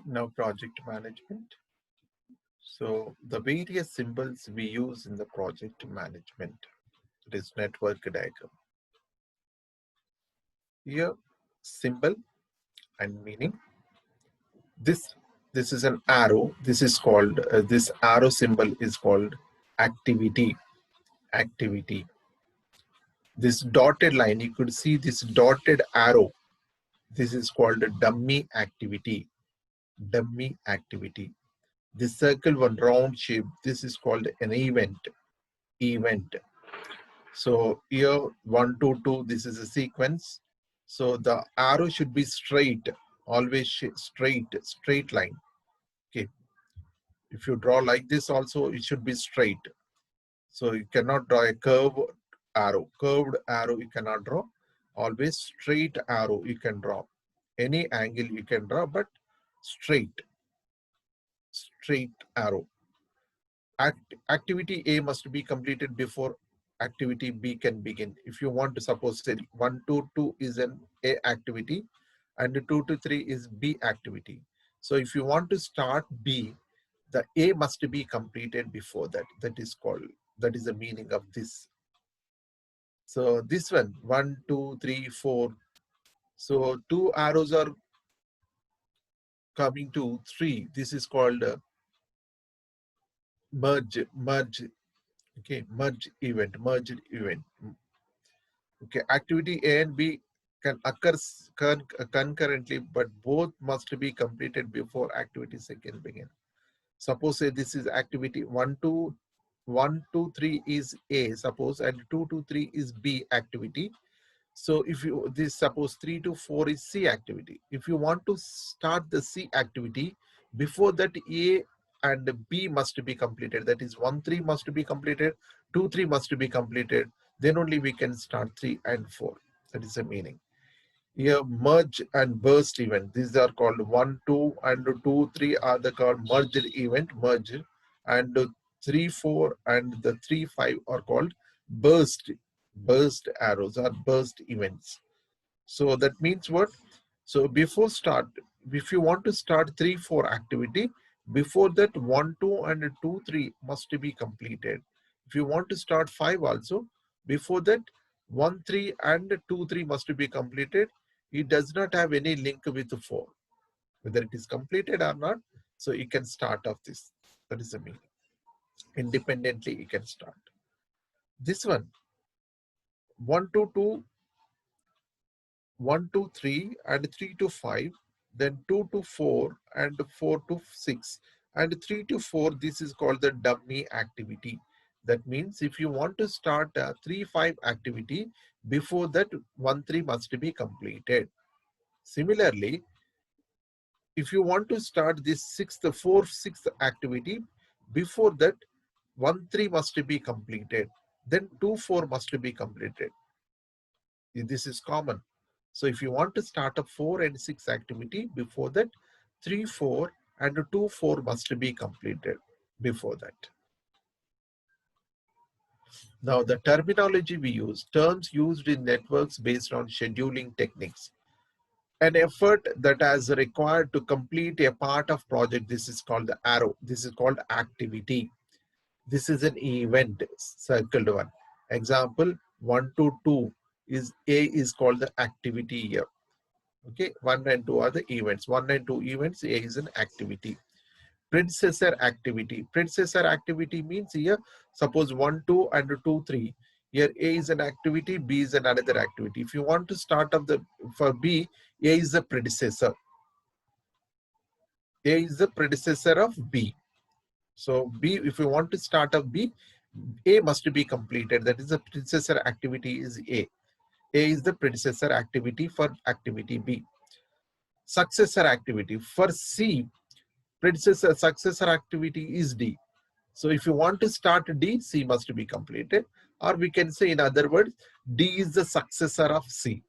Now project management. So the various symbols we use in the project management. It is network diagram. Here symbol and meaning. This this is an arrow. This is called this arrow symbol is called activity. Activity. This dotted line, you could see this dotted arrow. This is called a dummy activity. Dummy activity. This circle one round shape, this is called an event. Event. So here 1 2 2, this is a sequence. So the arrow should be straight, always straight line. Okay. If you draw like this also, it should be straight. So you cannot draw a curved arrow. Curved arrow you cannot draw. Always straight arrow you can draw. Any angle you can draw, but straight arrow. Activity A must be completed before activity B can begin. If you want to suppose say 1 2 2 is an A activity and 2 to 3 is B activity. So if you want to start B, the A must be completed before that. That is the meaning of this. So this one 1 2 3 4. So two arrows are coming to 3. This is called merge. Okay, merged event. Okay, activity A and B can occur concurrently, but both must be completed before activity C can begin. Suppose say this is activity 1 2 3 is A, suppose, and 2 to 3 is B activity. So if you this suppose 3 to 4 is C activity. If you want to start the C activity, before that A and B must be completed. That is 1 3 must be completed, 2 3 must be completed. Then only we can start 3 and 4. That is the meaning. Here merge and burst event. These are called 1 2 and 2 3 are the called merged event, merge, and 3 4 and the 3 5 are called burst. Burst arrows are burst events. So that means what? So before start, if you want to start 3 4 activity, before that 1 2 and 2 3 must be completed. If you want to start 5 also, before that 1 3 and 2 3 must be completed. It does not have any link with 4, whether it is completed or not. So you can start off this. That is the meaning. Independently you can start. This one 1 to 2, 1 to 3 and 3 to 5, then 2 to 4 and 4 to 6 and 3 to 4. This is called the dummy activity. That means if you want to start a 3 5 activity, before that 1 3 must be completed. Similarly, if you want to start this 6th activity, before that 1 3 must be completed, then 2 4 must be completed. This is common. So if you want to start a 4 and 6 activity, before that 3 4 and 2 4 must be completed before that. Now the terminology we use, terms used in networks based on scheduling techniques. An effort that is required to complete a part of project, this is called the arrow. This is called activity. This is an event, circled one. Example 1 to 2 is A is called the activity here. Okay, 1 and 2 are the events. 1 and 2 events, A is an activity. Predecessor activity. Predecessor activity means here, suppose 1 2 and 2 3. Here A is an activity, B is another activity. If you want to start up for B, A is the predecessor. A is the predecessor of B. So B, if you want to start up B, A must be completed. That is the predecessor activity is A. A is the predecessor activity for activity B. Successor activity for C, predecessor successor activity is D. So if you want to start D, C must be completed, or we can say in other words, D is the successor of C.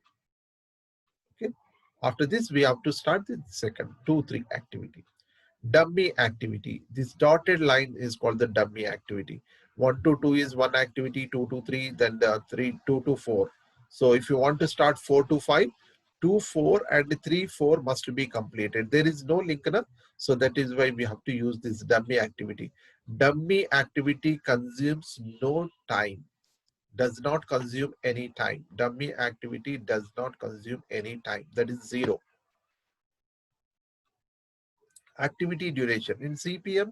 Okay. After this, we have to start the second 2 3 activity. Dummy activity. This dotted line is called the dummy activity. 1 to 2 is one activity, 2 to 3, then the 3 2 to 4. So if you want to start 4 to 5, 2, 4 and 3, 4 must be completed. There is no linker, so that is why we have to use this dummy activity. Dummy activity consumes no time, does not consume any time. Dummy activity does not consume any time. That is 0. Activity duration. In CPM,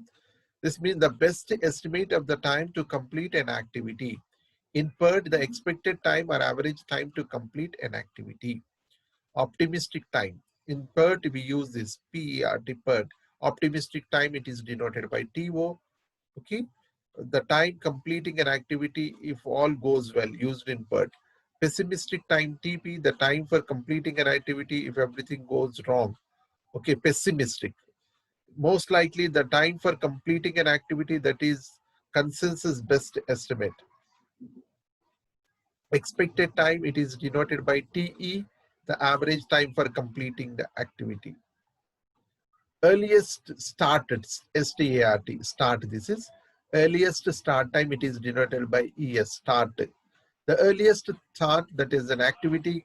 this means the best estimate of the time to complete an activity. In PERT, the expected time or average time to complete an activity. Optimistic time. In PERT, we use this PERT, PERT. Optimistic time, it is denoted by TO. Okay. The time completing an activity if all goes well, used in PERT. Pessimistic time, TP, the time for completing an activity if everything goes wrong. Okay, pessimistic. Most likely the time for completing an activity, that is consensus best estimate. Expected time, it is denoted by TE, the average time for completing the activity. Earliest started, START, start, this is earliest start time, it is denoted by ES, start. The earliest start, that is an activity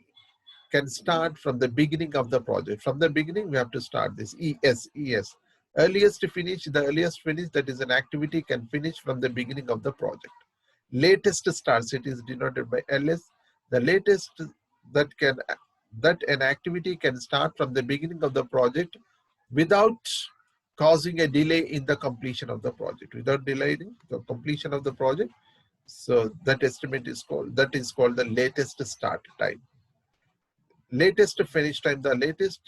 can start from the beginning of the project. From the beginning, we have to start this ES. Earliest finish, the earliest finish, that is an activity can finish from the beginning of the project. Latest starts, it is denoted by LS. The latest that an activity can start from the beginning of the project without causing a delay in the completion of the project, without delaying the completion of the project. So that estimate is called, that is called the latest start time. Latest finish time, the latest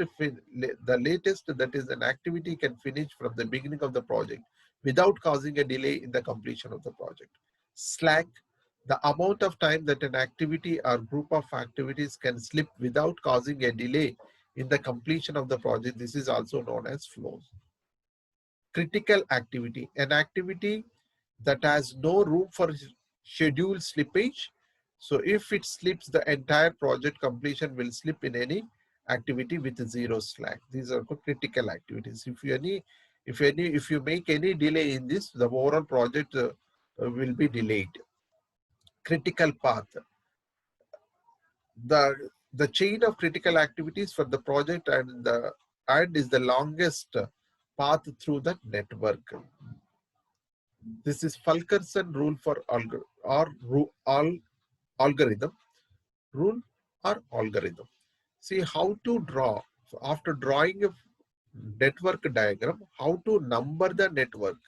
that is an activity can finish from the beginning of the project without causing a delay in the completion of the project. Slack, the amount of time that an activity or group of activities can slip without causing a delay in the completion of the project. This is also known as flows. Critical activity, an activity that has no room for schedule slippage. So if it slips, the entire project completion will slip in any activity with zero slack. These are critical activities. If you make any delay in this, the overall project will be delayed. Critical path. The chain of critical activities for the project and is the longest path through the network. This is Fulkerson rule for algorithm. Rule or algorithm. See how to draw. So after drawing a network diagram, how to number the network,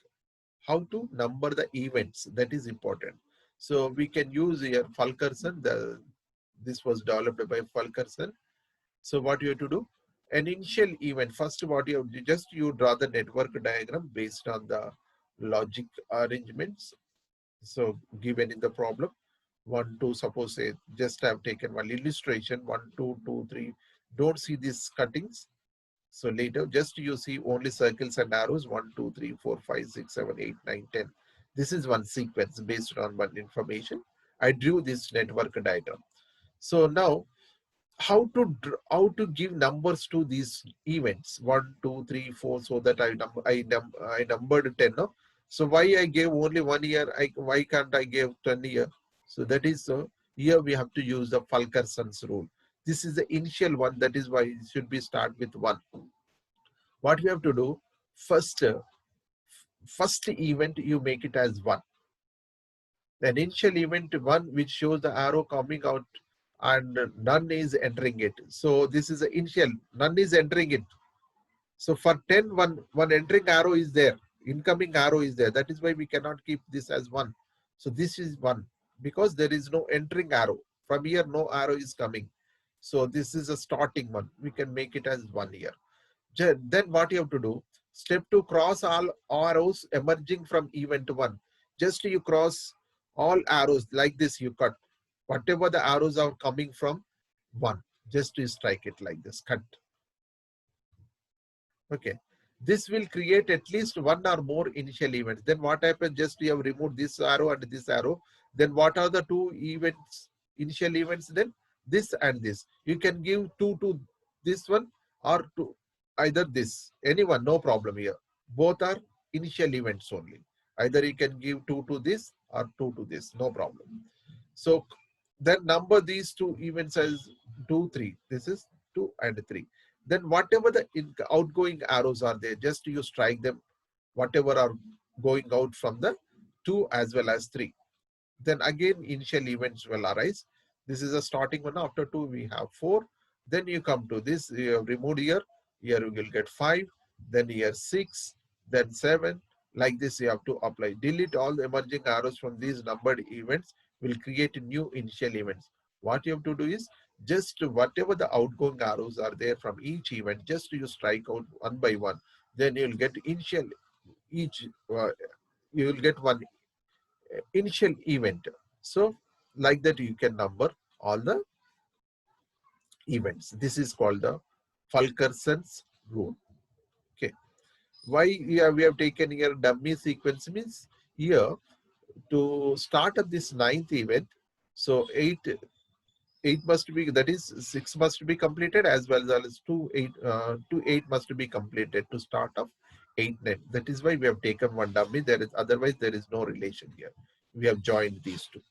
how to number the events, that is important. So we can use here Fulkerson. This was developed by Fulkerson. So what you have to do? An initial event. First, what you have, you draw the network diagram based on the logic arrangements. So given in the problem, 1, 2, suppose say just have taken one illustration, 1, 2, 2, 3. Don't see these cuttings. So later, just you see only circles and arrows, 1, 2, 3, 4, 5, 6, 7, 8, 9, 10. This is one sequence based on one information. I drew this network diagram. So now, how to give numbers to these events, 1, 2, 3, 4, so that I numbered 10. No? So why I gave only 1 year? Why can't I give 10 year? So that is here we have to use the Fulkerson's rule. This is the initial one. That is why it should be start with 1. What we have to do first? First event you make it as 1. The initial event 1, which shows the arrow coming out and none is entering it. So this is the initial, none is entering it. So for 10, one entering arrow is there, incoming arrow is there. That is why we cannot keep this as 1. So this is 1 because there is no entering arrow. From here, no arrow is coming. So this is a starting one. We can make it as 1 here. Then what you have to do? Step 2, cross all arrows emerging from event 1. Just you cross all arrows like this, you cut. Whatever the arrows are coming from 1, just you strike it like this, cut. Okay. This will create at least 1 or more initial events. Then what happens? Just you have removed this arrow and this arrow. Then what are the 2 events, initial events? Then this and this. You can give 2 to this one or to either this. Anyone, no problem here. Both are initial events only. Either you can give 2 to this or 2 to this, no problem. So then number these 2 events as 2, 3. This is 2, and 3. Then whatever the outgoing arrows are there, just you strike them, whatever are going out from the 2 as well as 3. Then again initial events will arise. This is a starting one. After 2 we have 4. Then you come to this, you have removed here. Here you will get 5. Then here 6. Then 7. Like this you have to apply. Delete all the emerging arrows from these numbered events will create new initial events. What you have to do is just whatever the outgoing arrows are there from each event, just you strike out one by one. Then you'll get initial each you will get one initial event. So like that you can number all the events. This is called the Fulkerson's rule. Okay. Why we have taken here dummy sequence means here to start up this ninth event. So 8 must be, that is 6 must be completed as well as 2 8 must be completed to start off 8 9. That is why we have taken one dummy. There is, otherwise there is no relation here. We have joined these two.